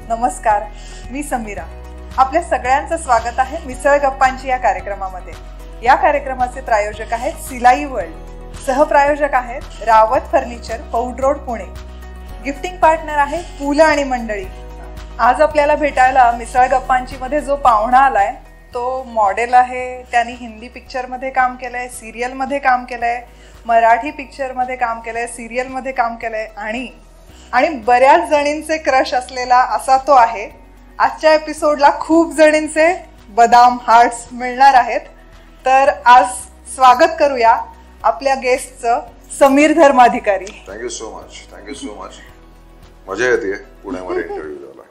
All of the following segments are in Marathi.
नमस्कार, मी समीरा. आपल्या सगळ्यांचं स्वागत आहे मिसळ गप्पांची या कार्यक्रमामध्ये. या कार्यक्रमाचे प्रायोजक आहेत सिलाई वर्ल्ड, सहप्रायोजक आहेत Rawat furniture, Paud road, Pune. Gifting partner आहे पुलं आणि मंडळी. आज आपल्याला भेटायला मिसळ गप्पांची मध्ये जो पाहुणा आलाय तो मॉडेल आहे. त्यांनी हिंदी पिक्चरमध्ये काम केलंय, सिरियलमध्ये काम केलंय, मराठी पिक्चरमध्ये काम केलंय, सिरियलमध्ये काम केलंय आणि बऱ्याच जणींचे क्रश असलेला असा तो आहे. आजच्या एपिसोडला खूप जणींचे बदाम हार्ट्स मिळणार आहेत. तर आज स्वागत करूया आपल्या गेस्टचं, Sameer Dharmadhikari. Thank you so much. मजा येते पुण्यामध्ये इंटरव्ह्यू द्यायला.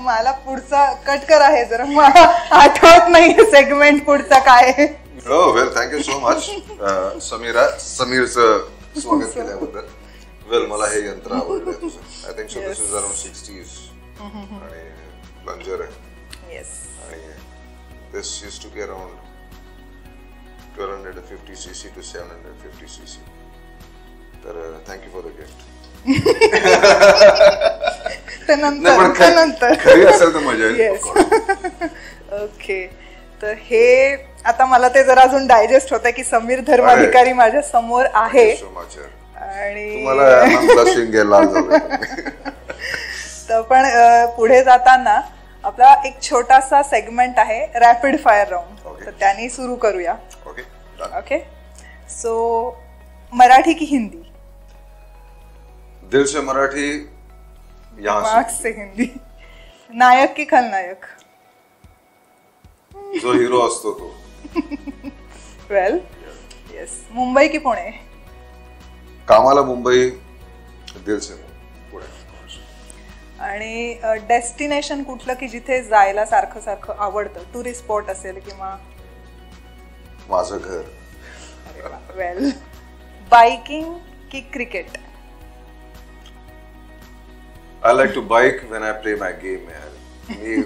मला पुढचा कट कर आहे जरा, मला आठवत नाही सेगमेंट पुढचा काय आहे. हो वेल, थँक्यू सो मच समीरचं स्वागत केल्याबद्दल. वेल, मला हे यंत्र आवडलं तुझं. I think so this is around 60s आणि प्लंजर आहे. येस. आणि this used to be around 1250 cc to 750 cc. तर थँक्यू फॉर द गिफ्ट. त्यानंतर खरी असेल तर मजा येईल. ओके, तर हे आता मला ते जरा अजून डायजेस्ट होतं की समीर धर्माधिकारी माझ्या समोर आहे. आणि तर पण पुढे जाताना आपला एक छोटासा सेगमेंट आहे, रॅपिड फायर राऊंड. तर त्यांनी सुरू करूया. ओके, सो मराठी की हिंदी? दिल से मराठी, दिमाग से हिंदी. नायक की खलनायक? जो हिरो असतो तो. वेल, येस. मुंबई की पुणे? कामाला मुंबई, दिल से पुणे. आणि डेस्टिनेशन कुठलं की जिथे जायला सारखं सारखं आवडतं? टुरिस्ट स्पॉट असेल किंवा? माझं घर. वेल, बाइकिंग की cricket? I like to bike when I play my game. मी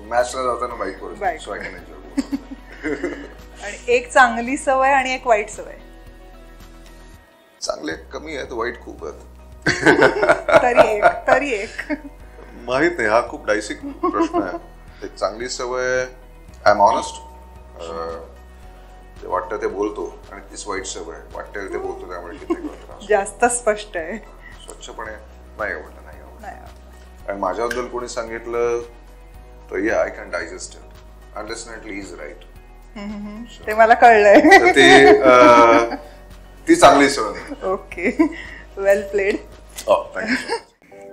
मॅचला जाताना बाईकवर, सो आय कॅन एन्जॉय. आणि एक चांगली सवय आणि एक वाईट सवय? चांगले कमी आहेत, वाईट खूप आहेत. तरी एक माहित नाही, हा खूप डायसी प्रश्न आहे. एक चांगली सवय, आय एम ऑनेस्ट. ते वाटतं ते बोलतो. आणि तीच वाईट सवय, वाटतं ते बोलतो त्यामुळे किती जास्त स्पष्ट आहे. स्वच्छपणे नाही आवडलं. आणि माझ्याबद्दल कोणी सांगितलं तर या I can digest it. Indefinitely is right. ते मला कळलंय. ती चांगली सवय. Okay, well played.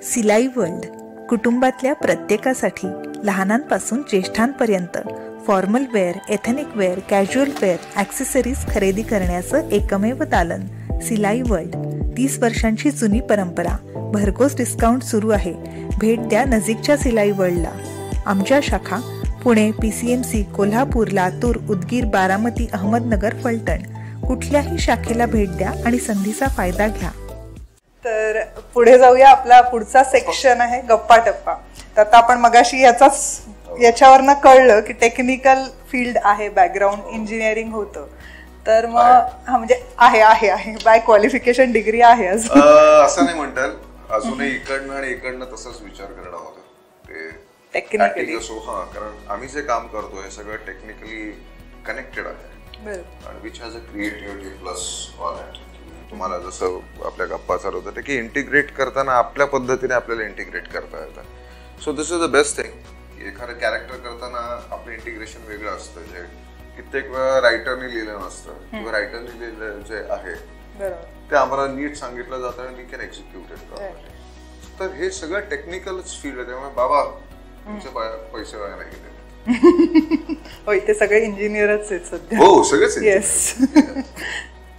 Silai world कुटुंबातल्या प्रत्येकासाठी, लहानांपासून ज्येष्ठांपर्यंत formal wear, ethnic wear, casual wear, accessories खरेदी करण्याचं एकमेव दालन सिलाई वर्ल्ड. 30 वर्षांची जुनी परंपरा. भरघोस डिस्काउंट सुरू आहे. भेट द्या नजीकच्या सिलाई वर्ल्डला. आमच्या शाखा पुणे, PCMC, कोल्हापूर, लातूर, उदगीर, बारामती, अहमदनगर, फलटण. कुठल्याही शाखेला भेट द्या आणि संधीचा फायदा घ्या. तर पुढे जाऊया. आपला पुढचा सेक्शन आहे गप्पा टप्पा. तर आता आपण मगाशी याच्यावरनं कळलं की टेक्निकल फील्ड आहे, बॅकग्राऊंड इंजिनिअरिंग होतं. तर मग हा म्हणजे आहे बाय क्वालिफिकेशन डिग्री आहे असं नाही म्हणतात. अजूनही इकडनं आणि इकडनं तसंच विचार करणं होतं ते टेक्निकली. हा, कारण आम्ही जे काम करतो हे सगळं टेक्निकली कनेक्टेड आहे. आणि which has a creativity plus all that. तुम्हाला जसं आपल्या गप्पा चालू होतं की इंटिग्रेट करताना आपल्या पद्धतीने आपल्याला इंटिग्रेट करता येतं. So this is the best thing. एखादं कॅरेक्टर करताना आपलं इंटिग्रेशन वेगळं असतं, जे कित्येक वेळा रायटरने लिहिलं नसतं किंवा रायटरने लिहिलं जे आहे ते आम्हाला नीट सांगितलं जातं आणि वी कॅन एक्झिक्यूट इट. तर हे सगळं टेक्निकलच फील्ड आहे. त्यामुळे बाबा तुमचे पैसे वाया नाही गेले. होय, ते सगळे इंजिनियरच आहेत सध्या. हो, सगळेच. येस.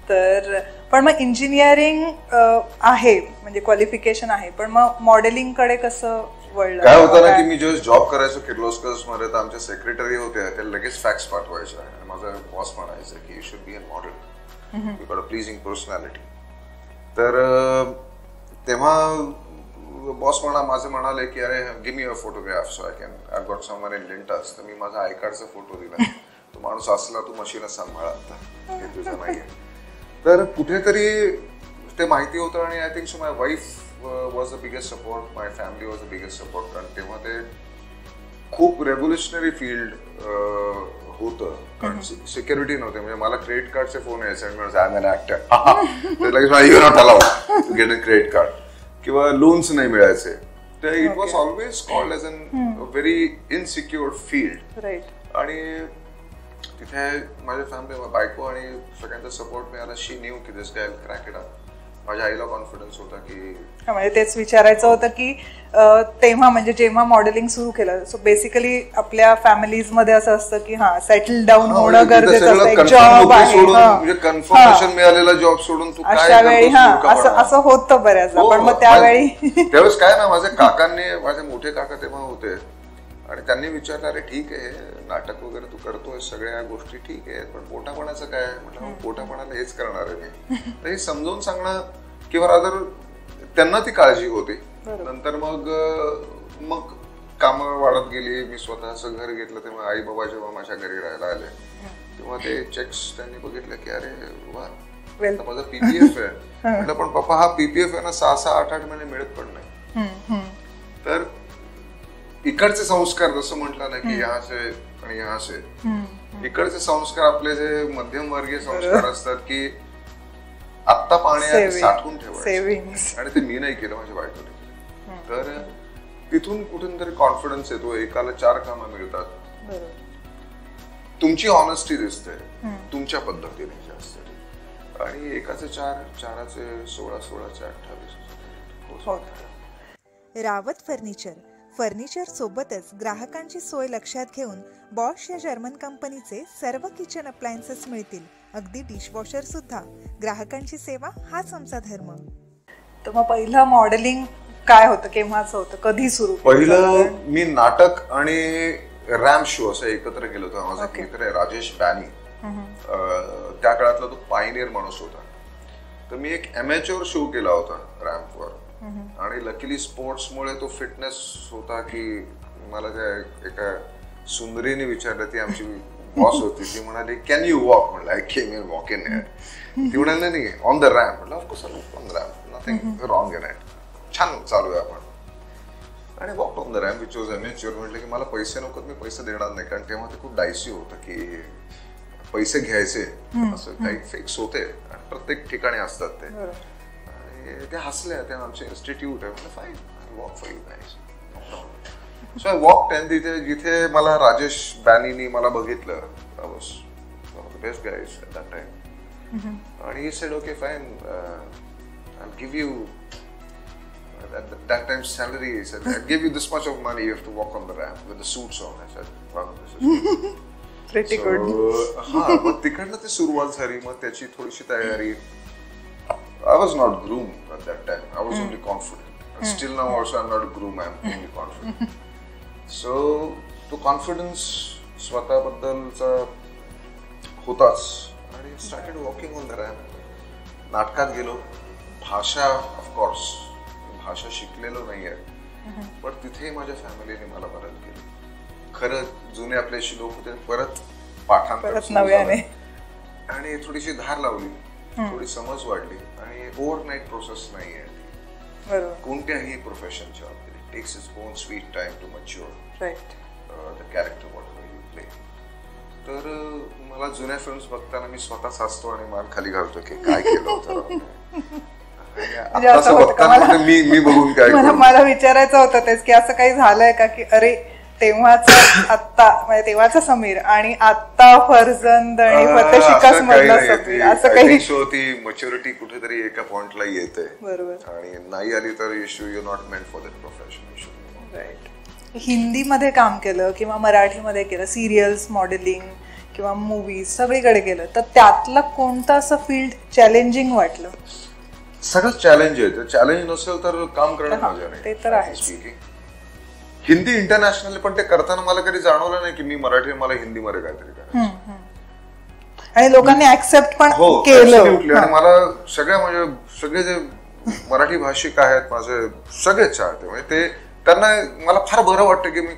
तर पण मग इंजिनिअरिंग आहे म्हणजे क्वालिफिकेशन आहे, पण मग मॉडेलिंग कडे कसं वळलं? काय होतं ना की मी जेव्हा जॉब करायचो किर्लोस्कर्स मध्ये, तर आमच्या सेक्रेटरी होत्या, त्या लगेच फॅक्स पाठवायच्या. माझा बॉस म्हणायचा की you should be a model, you got a pleasing personality. तर तेव्हा बॉस माझे म्हणाले की अरे give me a photograph so I got someone in Lintas. तर मी माझा आय कार्डचा फोटो दिला. तो माणूस असला, तू मशीनच सांभाळ आता, हे तुझं नाहीये. तर कुठेतरी ते माहिती होतं. आणि I think so my wife was the biggest support, my family was the biggest support. कारण तेव्हा ते खूप रेव्होल्युशनरी फील्ड होतं, कारण सिक्युरिटी नव्हते. म्हणजे मला क्रेडिट कार्डचे फोन यायचे आणि आय एम एन ऍक्टर, लगेच you not allowed to get a credit card, किंवा लोन्स नाही मिळायचे. तर it was always called as an very insecure field. आणि तिथे माझ्या फॅमिली, बायको आणि सगळ्यांचा सपोर्ट मिळाला. शी न्यू की this guy will crack it up. माझ्या आईला कॉन्फिडन्स होता की, म्हणजे तेच विचारायचं होतं की तेव्हा म्हणजे जेव्हा मॉडेलिंग सुरू केलं, सो बेसिकली आपल्या फॅमिलीज मध्ये असं असतं की हा सेटल डाऊन होणं गरजेचं असतं, एक जॉब आहे, म्हणजे कन्फर्मेशन मिळालेला जॉब सोडून तू अशा वेळी असं होतं बऱ्याचदा. पण मग त्यावेळेस काय ना, माझ्या काकांनी, माझे मोठे काका तेव्हा होते आणि त्यांनी विचारलं, अरे ठीक आहे नाटक वगैरे तू करतोय, सगळ्या गोष्टी ठीक आहेत, पण पोटापणाचं काय? म्हटलं पोटापणाला हेच करणार आहे मी. तर हे समजावून सांगणं, किंवा रादर त्यांना ती काळजी होती. नंतर मग कामं वाढत गेली, मी स्वतःचं घर घेतलं. तेव्हा आई बाबा जेव्हा माझ्या घरी राहायला आले तेव्हा ते चेक्स त्यांनी बघितलं की अरे वा, माझा पीपीएफ आहे. म्हटलं पण पप्पा हा पीपीएफ आहे ना 6-8 महिने मिळत पण नाही. तर इकडचे संस्कार, जसं म्हटलं ना की यहाँ से आणि यहाँ से, इकडचे संस्कार आपले जे मध्यमवर्गीय संस्कार असतात की आत्ता पाण्यात साठवून ठेवायचं, आणि ते मी नाही केलं, माझ्या बायकोने. तर तिथून कुठून तरी कॉन्फिडन्स येतो. एकाला 4 कामं मिळतात, तुमची ऑनेस्टी दिसते तुमच्या पद्धतीने जास्त, आणि एकाचे 4चे 16चे 28. रावत फर्निचर सोबतच ग्राहकांची सोय लक्षात घेऊन बॉश या जर्मन कंपनीचे सर्व किचन अप्लायन्सेस मिळतील, अगदी डिशवॉशर सुद्धा. ग्राहकांची सेवा हाच आमचा धर्म. तर मग पहिलं मॉडेलिंग काय होतं, केव्हाच होतं, कधी सुरू? पहिलं मी नाटक आणि रॅम्प शो असं एकत्र केलं होतं. माझा मित्र आहे राजेश बॅनी, त्या काळातला तो पायनियर माणूस होता. तर मी एक ॲमेच्युअर शो केला होता रॅम्पवर, आणि लकीली स्पोर्ट्समुळे तो फिटनेस होता की मला त्या एका सुंदरीने विचारलं, ती आमची बॉस होती, ती म्हणाली कॅन यू वॉक? म्हणलं I came in walk in it. ती म्हणाली नाही ऑन द रॅम्प. म्हटलं of course on the ramp, nothing wrong in it, छान चालू आहे आपण. आणि walk on the ramp which was amateur. म्हटलं की मला पैसे नको, मी पैसे देणार नाही, कारण तेव्हा ते खूप डायसी होतं की पैसे घ्यायचे, असं काही फिक्स होते आणि प्रत्येक ठिकाणी असतात ते. ते हसले, ते आमचे इन्स्टिट्यूट आहे. म्हटलं fine, walk for you guys, no problem. So I walked, and जिथे मला राजेश बॅनीनी मला बघितलं, I was one of the best guys at that time. आणि he said okay fine, I will give you at that time salary. He said, I'll give you this much of money, you have to walk on the ramp with the suits on. I said, wow, this is pretty good. मग तिकडनं ती सुरुवात झाली. मग त्याची थोडीशी तयारी. I was not groomed at that time. I was only confident. And still now also I'm not groomed, I'm only confident. So तो confidence स्वतःबद्दलचा होताच. आणि started walking on the ramp. नाटकात गेलो. भाषा ऑफकोर्स, भाषा शिकलेलो नाहीये, पण तिथे माझ्या फॅमिलीने मला मदत केली. खरं जुने आपले श्लोक होते, परत पाठांतर नव्याने, आणि थोडीशी धार लावली, थोडी समज वाढली. आणि ओव्हरनाईट प्रोसेस नाहीये कोणत्याही प्रोफेशनच्या बाबतीत. It takes its own sweet time to mature the character what you play. तर मला जुन्या फिल्म्स बघताना मी स्वतःच हसतो आणि मान खाली घालतो की काय केलं होतं. मला विचारायचं होतं तेच की असं काही झालंय का की अरे तेव्हाचा समीर आणि आता फर्जंद आणि फतेशिकास मधला समीर, असं काही ती मॅच्युरिटी कुठेतरी एका पॉइंटला येते. बरोबर. आणि नाही आली तर you not meant for that profession. Right. हिंदीमध्ये काम केलं किंवा मराठीमध्ये केलं, सिरियल्स, मॉडेलिंग किंवा मूवीज, सगळीकडे केलं, तर त्यातलं कोणतं असं फील्ड चॅलेंजिंग वाटलं? सगळंच चॅलेंज आहे. चॅलेंज नसेल तर काम करणं मजा नाही. ते तर आहे. हिंदी इंटरनॅशनल, पण ते करताना मला कधी जाणवलं नाही की मी मराठी, मला हिंदीमध्ये काहीतरी करायचं. आणि लोकांनी ऍक्सेप्ट पण केलं. आणि मला सगळे जे मराठी भाषिक आहेत माझे सगळे चाहते, म्हणजे ते त्यांना मला फार बरं वाटतं की मी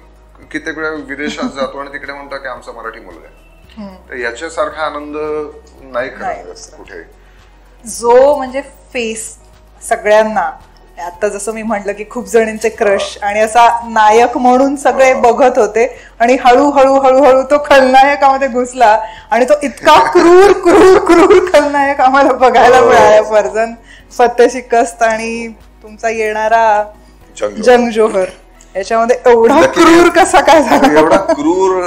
कित्येक वेळा विदेशात जातो आणि तिकडे म्हणतो की आमचा मराठी मुलगा आहे. तर याच्यासारखा आनंद नाही करत कुठे. जो म्हणजे फेस सगळ्यांना आता जसं मी म्हटलं की खूप जणींचे क्रश आणि असा नायक म्हणून सगळे बघत होते आणि हळूहळू हळूहळू तो खलनायकामध्ये घुसला आणि तो इतका क्रूर क्रूर क्रूर खलनायक आम्हाला बघायला मिळाला. फर्जन, फतेह शिकस्त आणि तुमचा येणारा जंग जोहर याच्यामध्ये एवढा क्रूर कसा काय झाला? एवढा क्रूर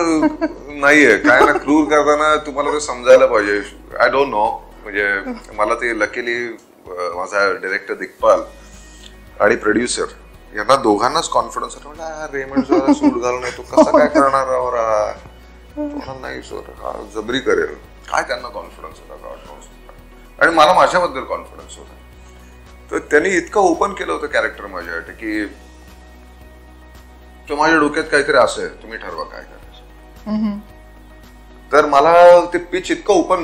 नाहीये काय ना, क्रूर करताना तुम्हाला ते समजायला पाहिजे. आय डोंट नो, म्हणजे मला ते लकीली माझा डायरेक्टर दिग्पाल आणि प्रोड्युसर यांना दोघांनाच कॉन्फिडन्स होता. रेमंड जरा सूट घालून तो कसा काय करणार, नाही सर हा जबरी करेल, काय त्यांना कॉन्फिडन्स होता आणि मला माझ्याबद्दल कॉन्फिडन्स होता. तर त्यांनी इतकं ओपन केलं होतं कॅरेक्टर माझ्यासाठी की तो माझ्या डोक्यात काहीतरी असेल, तुम्ही ठरवा काय करायचं. तर मला ते पिच इतकं ओपन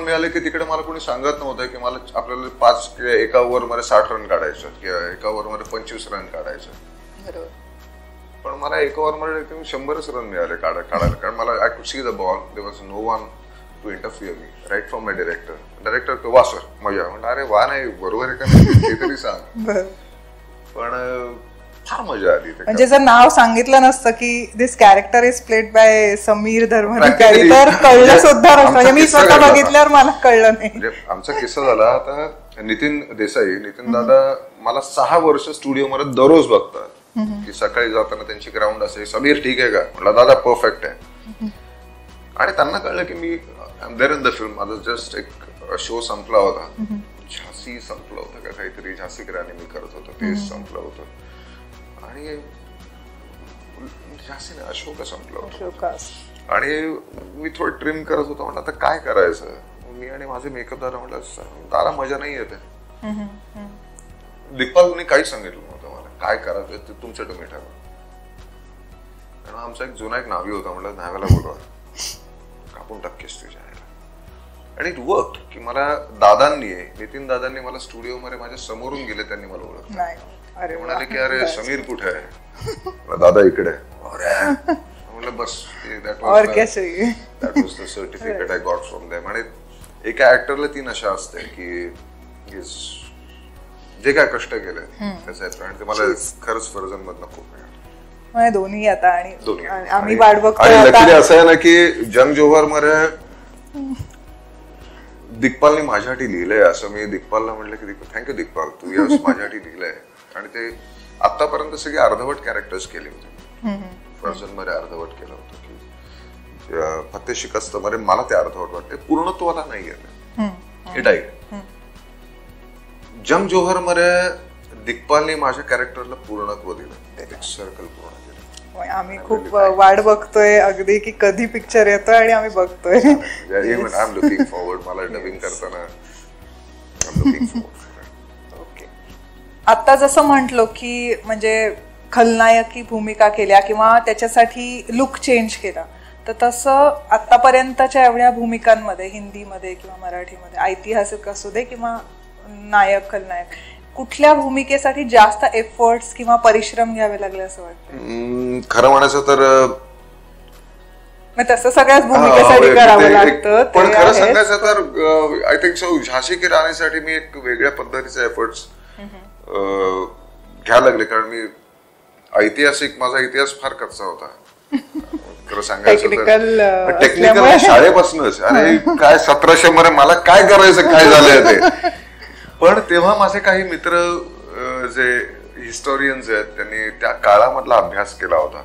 मिळालं की तिकडे मला कोणी सांगत नव्हतं की मला आपल्याला 5 एका ओव्हर मध्ये 60 रन काढायचं किंवा एका ओव्हर मध्ये 25 रन काढायचं. पण मला एका ओव्हर मध्ये 100च रन मिळाले काढायला, कारण मला I could see the ball, there was no one to interfere me, right from my director वा सर मजा म्हणलं, अरे वा नाही बरोबर आहे का नाही ते तरी सांग. पण फार मजा आली. म्हणजे जर नाव सांगितलं नसतं की this character is played by Sameer Dharmadhikari तर कळलं सुद्धा नसतं. म्हणजे मी स्वतः बघितल्यावर मला कळलं नाही. म्हणजे आमचा किस्सा झाला, आता नितीन दादा मला 6 वर्ष स्टुडिओ मध्ये दररोज बघतात की सकाळी जाताना त्यांची ग्राउंड असेल, समीर ठीक आहे का, म्हटलं दादा परफेक्ट आहे. आणि त्यांना कळलं की me there in the film. माझा जस्ट एक शो संपला होता, झाशी संपलं होतं का काहीतरी, झाशी की राणी मी करत होतो ते संपलं होतं आणि झाशी नाही अशोक संपलं होतं आणि मी थोडं ट्रिम करत होतो. म्हटलं आता काय करायचं, मी आणि माझे मेकअप दादा म्हटलं दादा मजा नाही येते. दिग्पालने काहीच सांगितलं नव्हतं मला काय करायचं ते तुमचं तुम्ही ठरवा. कारण आमचा एक जुना एक नावी होता, म्हटलं नाव्याला बोलवा कापून टक्केच तुझ्या. आणि इट वर्क की मला नितीन दादांनी मला स्टुडिओ मध्ये माझ्या समोरून गेले, त्यांनी मला ओळखलं. ते म्हणाले की अरे समीर कुठे आहे, दादा इकडे. म्हणलं बस, that was the certificate I got from them. आणि एका ऍक्टरला 3 अशा असते की जे काय कष्ट केले त्याचं, आणि ते मला खरंच फर्जन मधनं खूप मिळालं. दोन्ही आता आणि आम्ही वाट बघतोय. असं आहे ना की जंग जोहर मध्ये दिग्पालने माझ्यासाठी लिहिलंय, असं मी दिग्पालला म्हटलं की थँक्यू दिग्पाल, तू यस माझ्यासाठी लिहिलंय. आणि ते आतापर्यंत सगळे अर्धवट कॅरेक्टर्स केले होते. फर्जन मध्ये अर्धवट केलं होतं की फतेह शिकस्त मध्ये मला ते अर्धवट वाटते, पूर्णत्वाला नाही येते. जंग जोहर मध्ये दिग्पालने माझ्या कॅरेक्टरला पूर्णत्व दिलं, एक सर्कल पूर्ण केलं. आम्ही खूप वाट बघतोय अगदी की कधी पिक्चर येतोय आणि आम्ही बघतोय. I am looking forward. मला डबिंग करताना I am looking forward. Okay, आता जसं म्हटलो की म्हणजे खलनायकी भूमिका केल्या किंवा त्याच्यासाठी लुक चेंज केला, तर तसं आतापर्यंतच्या एवढ्या भूमिकांमध्ये हिंदीमध्ये किंवा मराठीमध्ये ऐतिहासिक असू दे किंवा नायक खलनायक, कुठल्या भूमिकेसाठी जास्त एफर्ट्स किंवा परिश्रम घ्यावे लागले असं वाटतं? खरं म्हणायचं तर तसं सगळ्याच भूमिकेसाठी करावं लागतं. पण खरं सांगायचं तर आय थिंक सो झाशी की राणीसाठी मी एक वेगळ्या पद्धतीचे एफर्ट्स घ्यायला लागले, कारण मी माझा इतिहास फार कच्चा होता. खरं सांगायचं तर टेक्निकल शाळेपासूनच, अरे काय 1700 मध्ये मला काय करायचं, काय झालंय ते. पण तेव्हा माझे काही मित्र जे हिस्टोरियन्स आहेत त्यांनी त्या काळामधला अभ्यास केला होता.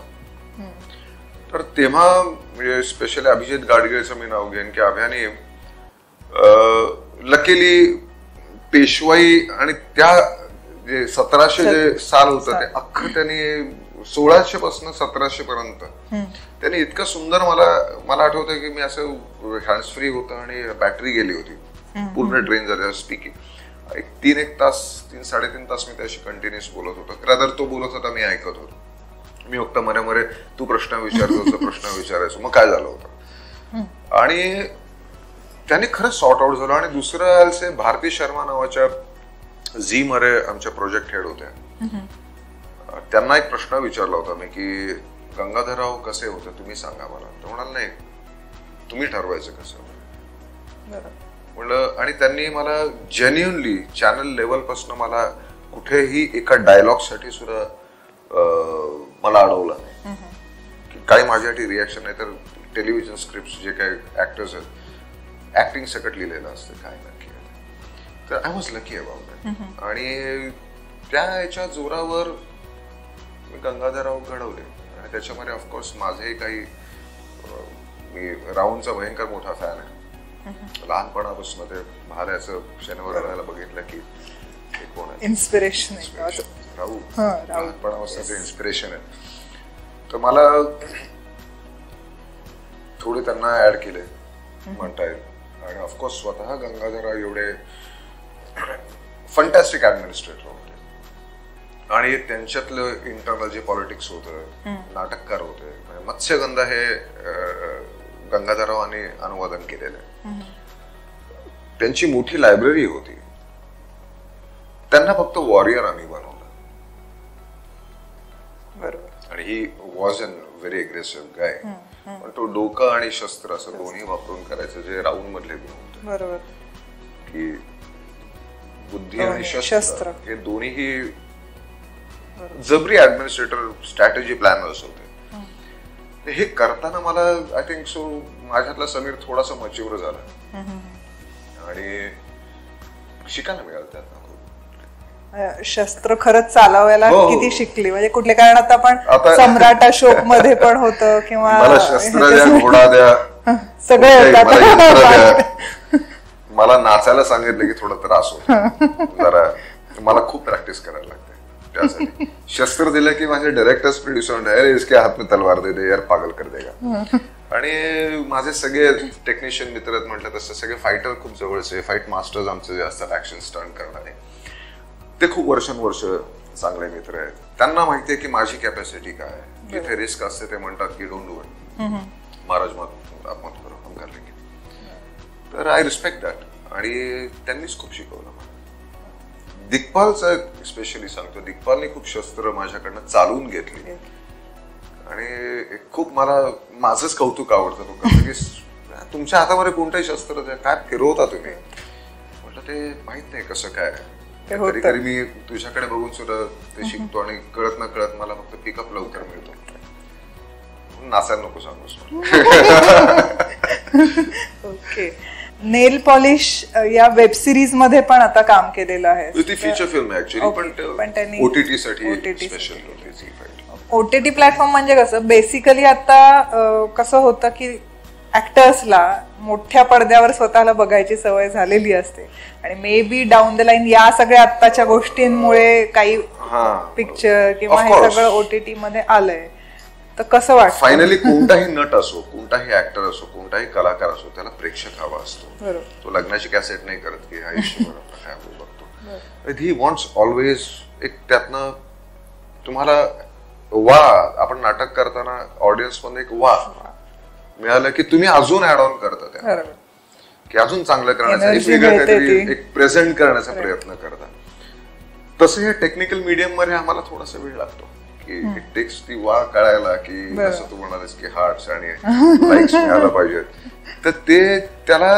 तर तेव्हा म्हणजे स्पेशली अभिजित गाडगीळचं मी नाव घेईन की अभ्याने लकीली पेशवाई आणि त्या जे 1700 जे साल होतं ते अख्खं त्यांनी 1600 पासून 1700 पर्यंत त्यांनी इतकं सुंदर मला आठवतंय की मी असं हँड्स फ्री होतं आणि बॅटरी गेली होती, पूर्ण ट्रेन झाली. स्पीकिंग 3-3.5 तास मी त्याशी कंटिन्युअस बोलत होतो. रादर तो बोलत होता, मी ऐकत होतो. मी फक्त मरे तू प्रश्न विचारायचो मग काय झालं होतं. आणि त्यांनी खरंच सॉर्ट आउट झालं. आणि दुसरं भारती शर्मा नावाच्या झी मध्ये आमच्या प्रोजेक्ट हेड होत्या, त्यांना एक प्रश्न विचारला होता मी की गंगाधरराव कसे होते तुम्ही सांगा मला. तर म्हणाल नाही, तुम्ही ठरवायचं कसं. म्हणलं. आणि त्यांनी मला जेन्युअनली चॅनल लेवल पासून मला कुठेही एका डायलॉग साठी सुद्धा मला अडवलं नाही. काही माझ्यासाठी रिॲक्शन आहे तर टेलिव्हिजन स्क्रिप्ट जे काही ऍक्टर्स आहेत ऍक्टिंग सकट लिहिलेलं असतं काय नक्की. तर I was lucky about that. आणि त्या याच्या जोरावर मी गंगाधरराव घडवले. आणि त्याच्यामध्ये ऑफकोर्स माझेही काही, मी राऊंडचा भयंकर मोठा फॅन आहे. लहानपणापासून ते भाल्याचं शनिवार रविवारला बघितलं की कोण आहे इन्स्पिरेशन. राहू लहानपणापासून इन्स्पिरेशन आहे. तर मला थोडे त्यांना ऍड केले म्हणता येईल. आणि ऑफकोर्स स्वतः गंगाधरराव एवढे फंटॅस्टिक ऍडमिनिस्ट्रेटर होते. आणि त्यांच्यातलं इंटरनल जे पॉलिटिक्स होतं, नाटककार होते. मत्स्यगंधा हे गंगाधररावांनी अनुवादन केलेलं आहे. त्यांची मोठी लायब्ररी होती. त्यांना फक्त वॉरियर आम्ही बनवलं. आणि he was an very aggressive guy. पण तो डोकं आणि शस्त्र असं दोन्ही वापरून करायचं, जे राऊंड मधले गुण होते. बरोबर. की बुद्धी आणि शस्त्र हे दोन्हीही जबरी ऍडमिनिस्ट्रेटर स्ट्रॅटेजी प्लॅनर्स होते. हे करताना मला आय थिंक सो माझ्यातला समीर थोडासा मच्युअर झाला आणि शिकायला मिळालं त्यात. शस्त्र खरंच चालवायला किती शिकली. म्हणजे कुठल्या कारणात आपण सम्राट अशोक मध्ये पण होतं किंवा मला शस्त्र द्या, घोडा द्या, सगळे. मला नाचायला सांगितलं की थोडा त्रास होतो जरा. मला खूप प्रॅक्टिस करायला लागते त्यासाठी. शस्त्र दिलं की माझे डायरेक्टर्स प्रोड्युसर अरे इसके हात में तलवार दे दे यार, पागल कर देगा. आणि माझे सगळे टेक्निशियन मित्र आहेत म्हटलं तसं सगळे फायटर खूप जवळचे, फाईट मास्टर्स आमचे जे असतात ऍक्शन स्टंट करणारे, ते खूप वर्षानुवर्ष चांगले मित्र आहेत. त्यांना माहितीये की माझी कॅपॅसिटी काय आहे. जिथे रिस्क असते ते म्हणतात की डोंट डू इट, महाराज मत करो, हम कर लेंगे. तर आय रिस्पेक्ट दॅट. आणि त्यांनीच खूप शिकवलं मला. दिग्पालचं स्पेशली सांगतो, दिग्पालने खूप शस्त्र माझ्याकडनं चालवून घेतली. आणि खूप मला माझंच कौतुक आवडतं तो कसं की तुमच्या हातामध्ये कोणतंही शस्त्र काय फिरवता तुम्ही. म्हटलं ते माहित नाही कसं काय. कधी कधी मी तुझ्याकडे बघून सुद्धा ते शिकतो आणि कळत न कळत मला फक्त पिकअप लवकर मिळतो. नाचायला नको सांगूस. ओके. नेल पॉलिश या वेब सिरीज मध्ये पण आता काम केलेलं आहे. ती फीचर फिल्म आहे ऍक्च्युअली, पण त्यांनी ओटीटी साठी स्पेशल ओटीटी प्लॅटफॉर्म. म्हणजे कसं बेसिकली आता कसं होतं की ऍक्टर्सला मोठ्या पडद्यावर स्वतःला बघायची सवय झालेली असते आणि may be down the line या सगळ्या आत्ताच्या गोष्टींमुळे काही पिक्चर किंवा हे सगळं ओटीटी मध्ये आलंय. तर कसं वाटतं फायनली कोणताही नट असो, कोणताही ऍक्टर असो, कोणताही कलाकार असो, त्याला प्रेक्षक हवा असतो. तो लग्नाची कॅसेट नाही करत की हा इश्यू बघतो. ही वॉन्ट्स ऑलवेज एक त्यातनं तुम्हाला वा. आपण नाटक करताना ऑडियन्स मध्ये एक वा मिळालं की तुम्ही अजून ऍड ऑन करता त्या, की अजून चांगलं करण्याचा एक वेगळं काहीतरी एक प्रेझेंट करण्याचा प्रयत्न करता. तसं हे टेक्निकल मीडियम मध्ये आम्हाला थोडासा वेळ लागतो की इट टेक्स ती वा कळायला की जसं तू म्हणालीस की हार्ट्स आणि लाईक्स मिळायला पाहिजेत. तर ते त्याला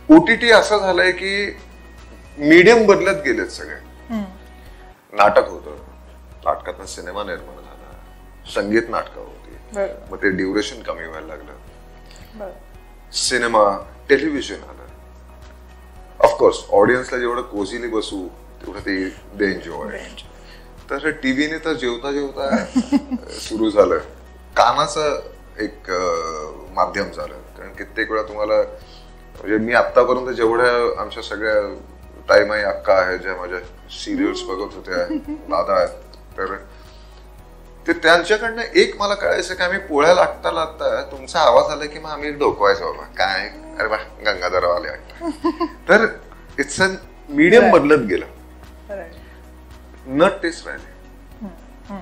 ओटीटी असं झालंय की मीडियम बदलत गेलेत सगळे. नाटक होतं, नाटकातनं सिनेमा निर्माण झाला, संगीत नाटकं होती, मग ते ड्युरेशन कमी व्हायला लागलं. सिनेमा, टेलिव्हिजन आलं. ऑफकोर्स ऑडियन्सला जेवढं कोझिली बसू तेवढं ते एन्जॉय. तर टीव्हीने तर जेवता जेवता सुरू झालं. कानाचं एक माध्यम झालं. कारण कित्येक वेळा तुम्हाला म्हणजे मी आतापर्यंत जेवढ्या आमच्या सगळ्या ताईमाई अक्का आहेत ज्या माझ्या सिरियल्स बघत होत्या, दादा आहेत, तर ते त्यांच्याकडनं एक मला कळायचं की आम्ही पोळ्या लागता लागता तुमचा आवाज आला की मग आम्ही डोकवायचो बाबा काय अरे वा गंगाधरराव आले वाटतं. तर इट्स अ मीडियम बदलत गेलं, नट तेच राहिले.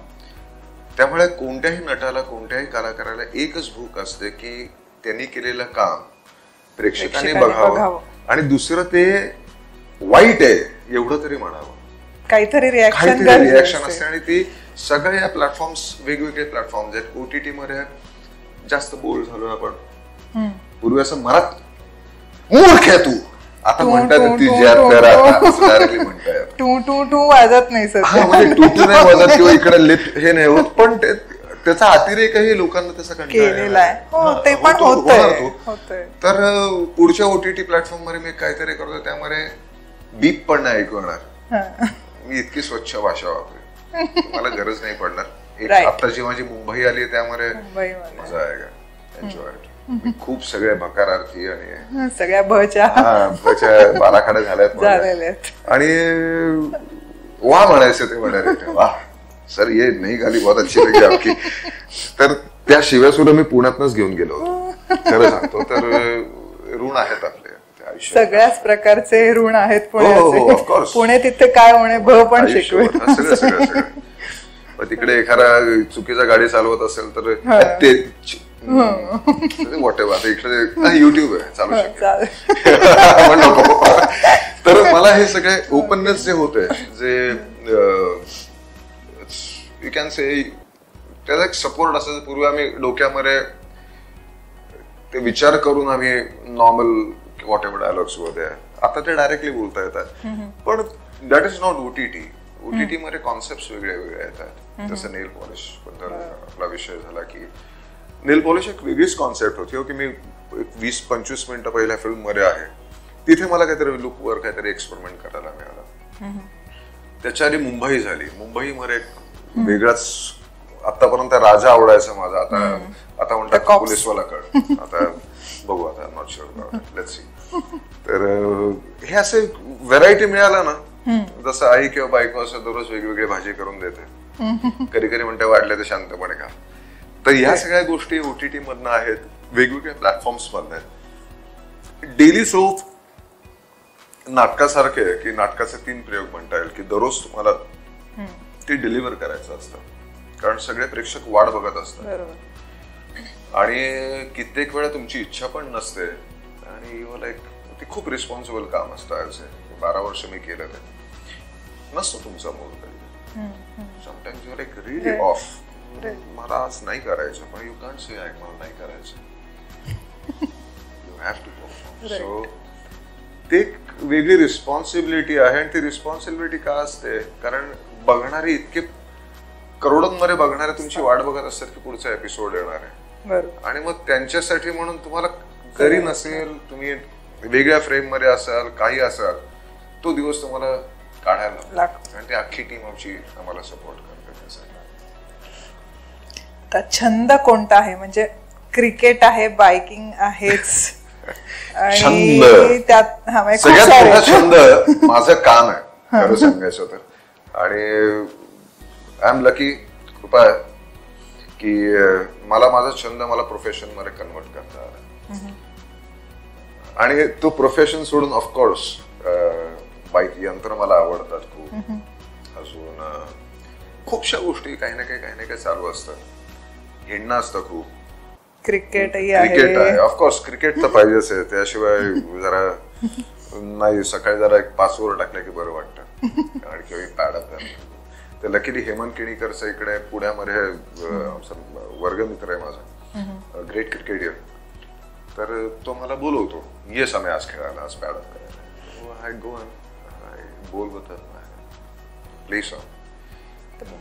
त्यामुळे कोणत्याही नटाला, कोणत्याही कलाकाराला एकच भूक असते की त्यांनी केलेलं काम प्रेक्षकांनी बघावं आणि दुसरं ते वाईट आहे एवढं तरी म्हणावं. काहीतरी रिॲक्शन असते. आणि ती सगळ्या या प्लॅटफॉर्म्स, वेगवेगळे प्लॅटफॉर्म्स आहेत. ओटीटी मध्ये जास्त बोल झालो आपण. पूर्वी असं मनात मूर्ख आहे तू आता म्हणतात डायरेक्टली म्हणताय टू टू टू वाजत नाही सर म्हणजे टू टू नाही वाजत किंवा इकडे लिप हे नाही होत पण त्याचा अतिरेकही लोकांना तसा केलेला आहे ते पण होतंय. तर पुढच्या OTT प्लॅटफॉर्म मध्ये मी काहीतरी करतो त्यामध्ये बीप पण नाही ऐकू येणार. मी इतकी स्वच्छ भाषा वापरेन मला गरज नाही पडणार. आताची माझी मुंबई आली त्यामध्ये मजा आहे का एन्जॉय. खूप सगळ्या भकारार्थी आणि सगळ्या भच्या बाराखड्या झाल्यात आणि वा म्हणायचं ते म्हणाले वा सर ये नाही गाली बहुत अच्छी लगी आपकी. तर त्या शिव्या सुद्धा मी पुण्यातनच घेऊन गेलो खरं सांगतो. तर ऋण आहेत आपले सगळ्याच प्रकारचे ऋण आहेत पुण्याचे. पुणे तिथे काय होणे भ पण शिकवेल सगळं. तिकडे एखादा चुकीचा गाडी चालवत असेल तर वॉट एव्हर आता इकडे युट्यूब आहे चालू शकतो नको. तर मला हे सगळे ओपननेस जे होते जे यू कॅन से त्याचा एक सपोर्ट असायचा. पूर्वी आम्ही डोक्यामध्ये ते विचार करून आम्ही नॉर्मल व्हॉट एव्हर डायलॉग्स होते आता ते डायरेक्टली बोलता येतात. पण दॅट इज नॉट OTT मध्ये कॉन्सेप्ट वेगळे वेगळे येतात. जसं नेल पॉलिश बद्दल आपला विषय झाला की नेल पॉलिश एक वेगळीच कॉन्सेप्ट होती की मी 20-25 मिनिटं पहिल्या फिल्म मध्ये आहे तिथे मला काहीतरी लुकवर काहीतरी एक्सपेरिमेंट करायला मिळालं. त्याच्या आधी मुंबई झाली. मुंबईमध्ये वेगळाच आतापर्यंत राजा आवडायचा माझा आता म्हणतात पोलीसवाला कळ आता बघू आता नॉट शुअर लेट्स सी. तर हे असे व्हरायटी मिळाला ना जसं आई किंवा बायको असं दररोज वेगवेगळी भाजी करून देते कधी कधी म्हणते वाढले तर शांतपणे खा. तर ह्या सगळ्या गोष्टी OTT मधनं आहेत वेगवेगळ्या प्लॅटफॉर्म्स मधनं आहेत. डेली सोप नाटकासारखे आहे की नाटकाचे 3 प्रयोग म्हणता येईल की दररोज तुम्हाला ते डिलिव्हर करायचं असतं कारण सगळे प्रेक्षक वाट बघत असतात आणि कित्येक वेळा तुमची इच्छा पण नसते आणि ते खूप रिस्पॉन्सिबल काम असतं. 12 वर्ष मी केलं ते नसतो तुमचा मूड कधी. Sometimes you are like really off मला आज नाही करायचं पण यू कांट से मला नाही करायचं you have to perform. So ते वेगळी रिस्पॉन्सिबिलिटी आहे आणि ती रिस्पॉन्सिबिलिटी का असते कारण बघणारे इतके करोडोंमध्ये बघणारे तुमची वाट बघत असतात की पुढचा एपिसोड येणार आहे आणि मग त्यांच्यासाठी म्हणून तुम्हाला जरी नसेल तुम्ही वेगळ्या फ्रेम मध्ये असाल काही असाल तो दिवस तुम्हाला काढायला लागतो आणि ती अख्खी टीम आमची आम्हाला सपोर्ट करते. छंद कोणता आहे म्हणजे क्रिकेट आहे बायकिंग आहेच आणि त्यात सगळ्यात मोठा छंद माझं काम आहे खरं सांगायचं तर. आणि आय एम लकी कृपा आहे की मला माझा छंद मला प्रोफेशन मध्ये कन्वर्ट करता आला आणि तो प्रोफेशन सोडून ऑफकोर्स बाईक यंत्र मला आवडतात खूप. अजून खूपशा गोष्टी काही ना काही चालू असतात. हिंडणं असतं खूप. क्रिकेट आहे ऑफकोर्स क्रिकेट तर पाहिजेच आहे त्याशिवाय जरा नाही सकाळी जरा एक 5 ओव्हर टाकल्या की बरं वाटतं आणि किंवा पॅडअप तर लकीली हेमंत केणीकरचा इकडे पुण्यामध्ये वर्गमित्र आहे माझा ग्रेट क्रिकेटर. तर तो मला बोलवतो ये समय आज खेळायला आज पॅडअप करायला. आय गो अँड बोल विथ प्ले सॉन्ग.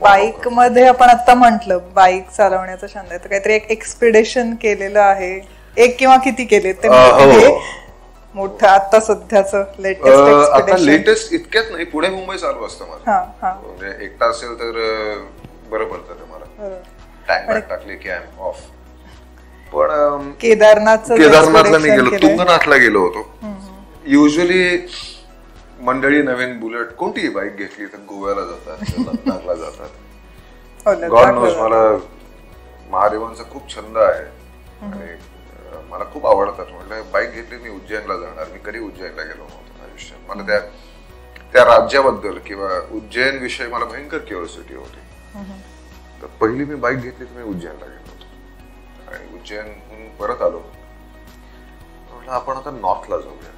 बाईक मध्ये आपण आता म्हंटल बाईक चालवण्याचा छंद आहे तर काहीतरी एक एक्सपिडिशन केलेलं आहे एक किंवा किती केले ते मोठं आता सध्याचं लेटेस्ट इतक्यात नाही पुणे मुंबई चालू असतं माझं म्हणजे एकटा असेल तर बरं पडतं ते मला टँक बॅग टाकली की आय एम ऑफ. पण केदारनाथला मी गेलो तुंगनाथला गेलो होतो. युजली मंडळी नवीन बुलेट कोणतीही बाईक घेतली तर गोव्याला जातात लद्दाखला जातात. गॉड नोज मला महादेवांचा खूप छंद आहे आणि मला खूप आवडतात. म्हटलं बाईक घेतली मी उज्जैनला जाणार. मी कधी उज्जैनला गेलो नव्हतो आयुष्यात. मला त्या राज्याबद्दल किंवा उज्जैन विषयी मला भयंकर क्युरिओसिटी होती. तर पहिली मी बाईक घेतली तर मी उज्जैनला गेलो होतो आणि उज्जैनहून परत आलो. म्हटलं आपण आता नॉर्थला जाऊया.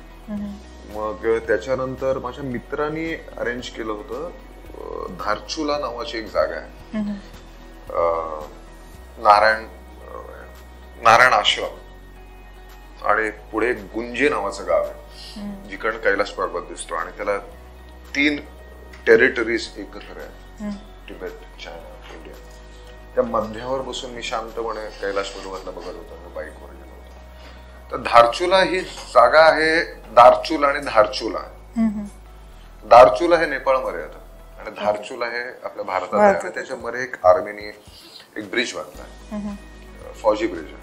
मग त्याच्यानंतर माझ्या मित्रांनी अरेंज केलं होतं धारचुला नावाची एक जागा आहे नारायण आश्रम आणि पुढे गुंजे नावाचं गाव आहे जिकडं कैलास पर्वत दिसतो आणि त्याला 3 टेरिटरीज एकत्र आहेत, तिबेट, चायना, इंडिया. त्या मध्यावर बसून मी शांतपणे कैलास पर्वतला बघत होतो, मी बाईकवर गेलो होतो. तर धारचुला ही जागा आहे, दारचुला आणि धारचुला. दारचुला हे नेपाळमध्ये येतं आणि धारचुला हे आपल्या भारतात आहे आणि त्याच्यामध्ये एक आर्मीनी एक ब्रिज बांधलाय, फौजी ब्रिज आहे.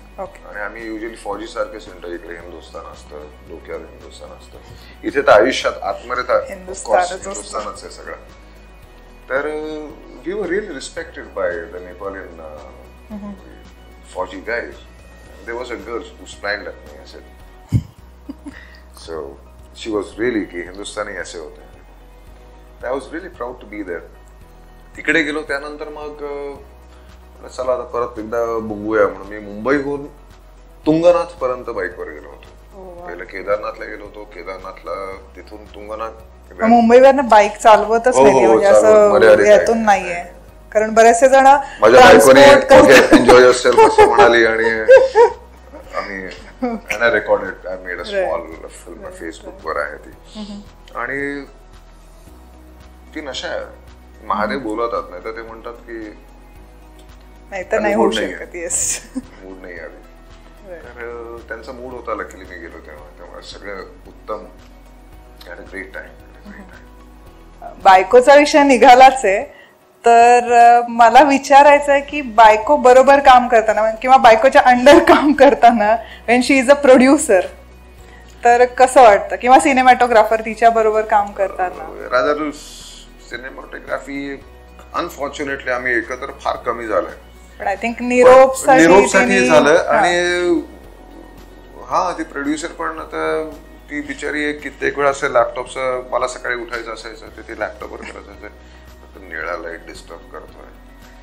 आणि आम्ही युजली फौजी सारखे सेंटर इकडे हिंदुस्थान असतं, डोक्यावर हिंदुस्थान असतं. इथे तर आयुष्यात आत्मरेता हिंदुस्थानच आहे सगळं. तर we were really respected by the Nepalese फौजी guys. There was a girl who smiled at me. I said so she was really की हिंदुस्थानी असे होते. I was really proud to be there. तिकडे गेलो त्यानंतर मग चला आता परत एकदा बघूया म्हणून मी मुंबईहून तुंगनाथ पर्यंत बाईकवर गेलो होतो. पहिलं केदारनाथला गेलो होतो, केदारनाथला तिथून तुंगनाथ. मुंबईवर बाईक चालवतच नाही म्हणजे असं यातून नाहीये, कारण बरेचसे जण माझ्या बायकोने एन्जॉय योरसेल्फ असं म्हणाली आणि आम्ही recorded, I made a small film, फेसबुकवर आहे ती. आणि ती नशा आहे, महादेव बोलवतात नाही तर ते म्हणतात की नाही तर नाही होऊ शकत. मूड नाही आली. तर त्यांचा मूड होता, लकीली मी गेलो तेव्हा सगळं उत्तम. Great time. बायकोचा विषय निघालाच आहे, तर मला विचारायचं आहे की बायको बरोबर काम करताना किंवा बायकोच्या अंडर काम करताना Wien she is a producer, तर कसं वाटतं, किंवा सिनेमॅटोग्राफर तिच्या बरोबर काम करताना? राजा सिनेमॅटोग्राफी अनफॉर्च्युनेटली आम्ही एकत्र फार कमी झालोय. पण आय थिंक निरोपसाठी झालं. आणि हा ती प्रोड्युसर पण आता ती बिचारी कित्येक वेळा असं लॅपटॉपचं, मला सकाळी उठायचं असायचं तर ते लॅपटॉपवर करत असायचं, निळा लाईट डिस्टर्ब करतोय.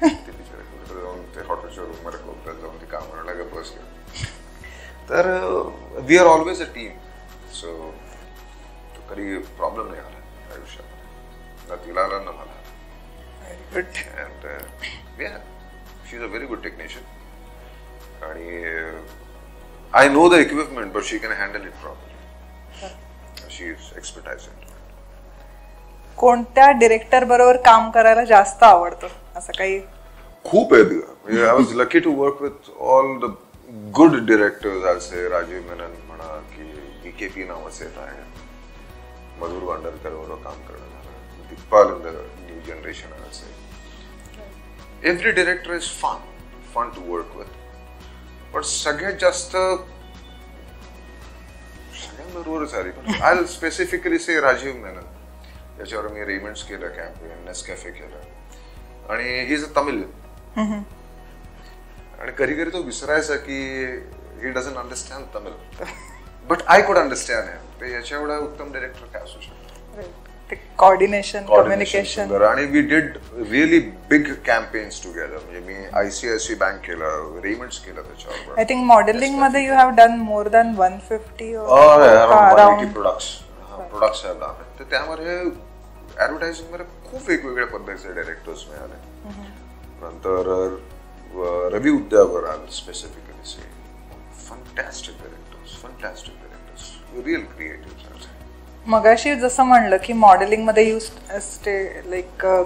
ती बिचारी कुठे जाऊन ते हॉटेलच्या रूममध्ये कोपऱ्यात जाऊन ती काम करायला बसली. तर we are always a team. So कधी प्रॉब्लेम नाही आला आयुष्यात, ना तिला आला ना मला. And yeah, she's a very good technician. And I know the equipment, but she can handle it properly. She is expertise in it. कोणत्या डिरेक्टर बरोबर काम करायला जास्त आवडतं असं काही? खूप आहेत. I was lucky to work with all the good directors. I'll say Rajiv Menon म्हणा की BKP नावाचे आहे, मधुर वांडरकर बरोबर काम करणं झालं, Digpal in the new generation. I'll say every director is fun to work with. But सगळ्यात जास्त सगळ्यांबरोबरच आली. I'll specifically say Rajiv Menon. याच्यावर मी रेमंड्स केलं, कॅम्पेन, नेस्कॅफे केलं, आणि ही इज अ तमिलियन. आणि कधी कधी तो विसरायचा की he doesn't understand Tamil, but I could understand him. ते याच्या एवढा उत्तम डायरेक्टर काय असू शकतो. Coordination, communication. आणि we did really big campaigns together. म्हणजे मी ICICI बँक केलं, रेमंड्स केलं त्याच्यावर. आय थिंक मॉडेलिंग मध्ये you have done more than 150 around products have done. तर त्यामध्ये ऍडव्हर्टायझिंग मध्ये खूप वेगवेगळ्या पद्धतीचे डायरेक्टर्स मिळाले. नंतर रवी उद्यावर आलं specifically say. Fantastic directors, real creative. मगाशी जसं म्हणलं की मॉडेलिंग मध्ये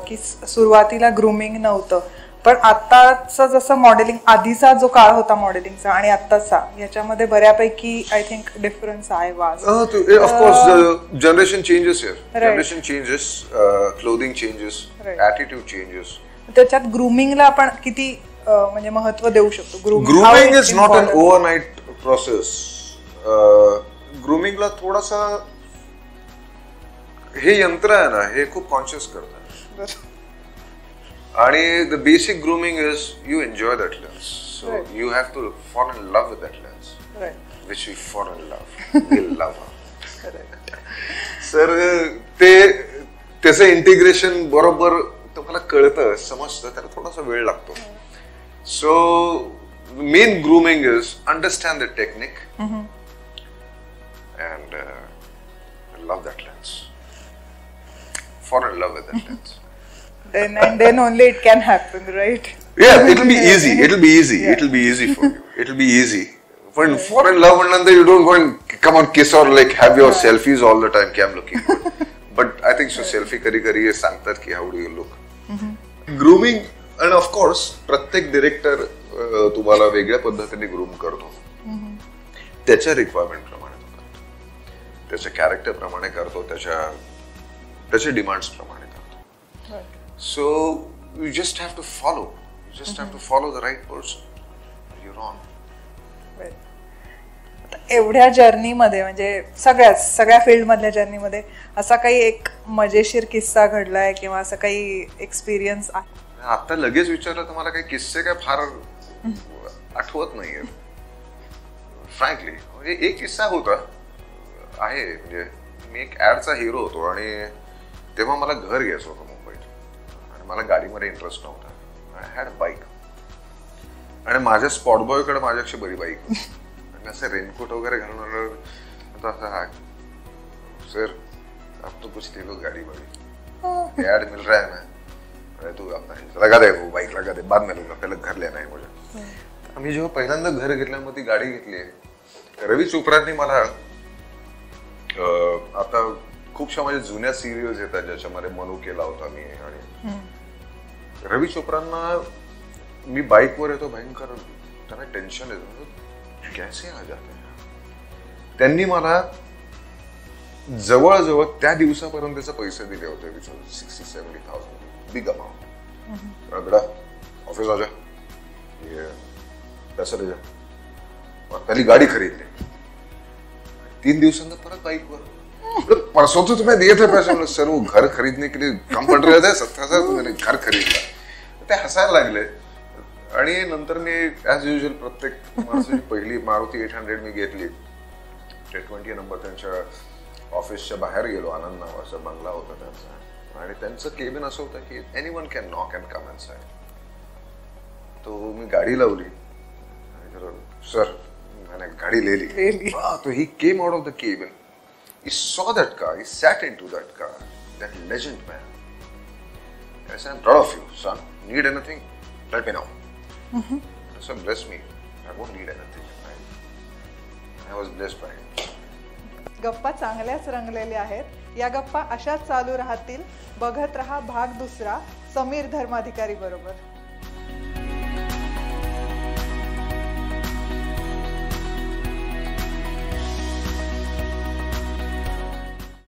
की सुरुवातीला ग्रूमिंग नव्हतं, पण आताचा जसं मॉडेलिंग, आधीचा जो काळ होता मॉडेलिंगचा आणि आताचा, याच्यामध्ये बऱ्यापैकी आय थिंक डिफरन्स आहे. Of course generation changes, generation changes, clothing changes, attitude changes. त्याच्यात ग्रूमिंगला आपण किती म्हणजे महत्व देऊ शकतो? Grooming is not an overnight process. ग्रूमिंगला थोडासा हे यंत्र आहे ना, हे खूप कॉन्शियस करतात. आणि the basic grooming is you enjoy that lens. So you have to fall in love with that lens, which we fall in love, will love. Sir ते त्याचं इंटिग्रेशन बरोबर तुम्हाला कळतं, समजतं, त्याला थोडासा वेळ लागतो. So main grooming is understand the technique and love that lens. Fall in love with that lens. Then only it can happen, right? Yeah, it'll be easy. It'll be easy. Yeah. It'll be easy for you. It'll be easy पण फॉरेन लव्ह म्हणल्यानंतर you don't go and come on kiss or like have your selfies all the time की I am looking but I think so selfie कधी कधी सांगतात की how do you look grooming and of course प्रत्येक डिरेक्टर तुम्हाला वेगळ्या पद्धतीने ग्रूम करतो त्याच्या रिक्वायरमेंट प्रमाणे करतो त्याच्या कॅरेक्टर प्रमाणे करतो त्याच्या डिमांड्स प्रमाणे करतो so you just have to follow the right person your own एवढ्या जर्नीमध्ये म्हणजे सगळ्या फील्ड मधल्या जर्नीमध्ये असा काही एक मजेशीर किस्सा घडलाय किंवा असं काही एक्सपिरियन्स आहे? आता लगेच विचारलं तर मला काही किस्से काय फार आठवत नाहीये फ्रँकली. म्हणजे एक किस्सा होता आहे म्हणजे मी एक ऍडचा हिरो होतो आणि तेव्हा मला घर घ्यायचं होतं मुंबईत आणि मला गाडीमध्ये इंटरेस्ट नव्हता. आय हॅड बाईक आणि माझ्या स्पॉट बॉयकडे माझ्यापेक्षा बरी बाईक होती आणि असं रेनकोट वगैरे घालून असं सर अब तो कुछ ले लो गाड़ी बड़ी ऐड मिल रहा है ना अरे तू अपना लगा दे वो बाइक लगा दे बाद में लूंगा पहले घर लेना है मुझे. आम्ही जेव्हा पहिल्यांदा घर घेतलं मग ती गाडी घेतली रवी चोपडांनी मला आता खूपशा माझ्या जुन्या सिरियल्स येतात ज्याच्यामध्ये मनू केला होता मी आणि रवी चोपडांना मी बाईकवर येतो भयंकर त्यांना टेन्शन येतं कैसे आ जाते हैं. त्यांनी मला जवळजवळ त्या दिवसापर्यंतचे पैसे दिले होते 60-70,000 बिग अमाउंट. बेटा ऑफिस आ जा ये पैसे ले जा. पहली गाड़ी खरीद ली 3 दिवसांना परत बाईकवर परसों तो तुम्हें दिए थे पैसे. सर वो घर खरीदने के लिए कम पड़ रहे थे 70,000 तो मैंने घर खरीदला. ते हसायला लागले आणि नंतर मी ऍज युजल प्रत्येक माणसाची पहिली मारुती 800 मी घेतली. 20 नंबर त्यांच्या ऑफिसच्या बाहेर गेलो. आनंद नावाचा बंगला होता त्यांचा आणि त्यांचं केबिन असं होतं की anyone can knock and come inside. तो मी गाडी लावली सर मैंने गाड़ी ले ली. तो he came out of the cabin. He saw that car. He sat into that car. That legend man. I said, I'm proud of you, son. Need anything? Let me know. So bless me. I won't need anything. I was blessed by him. गप्पा चांगल्याच रंगलेल्या आहेत. या गप्पा अशाच चालू राहतील. बघत रहा भाग 2 समीर धर्माधिकारी बरोबर.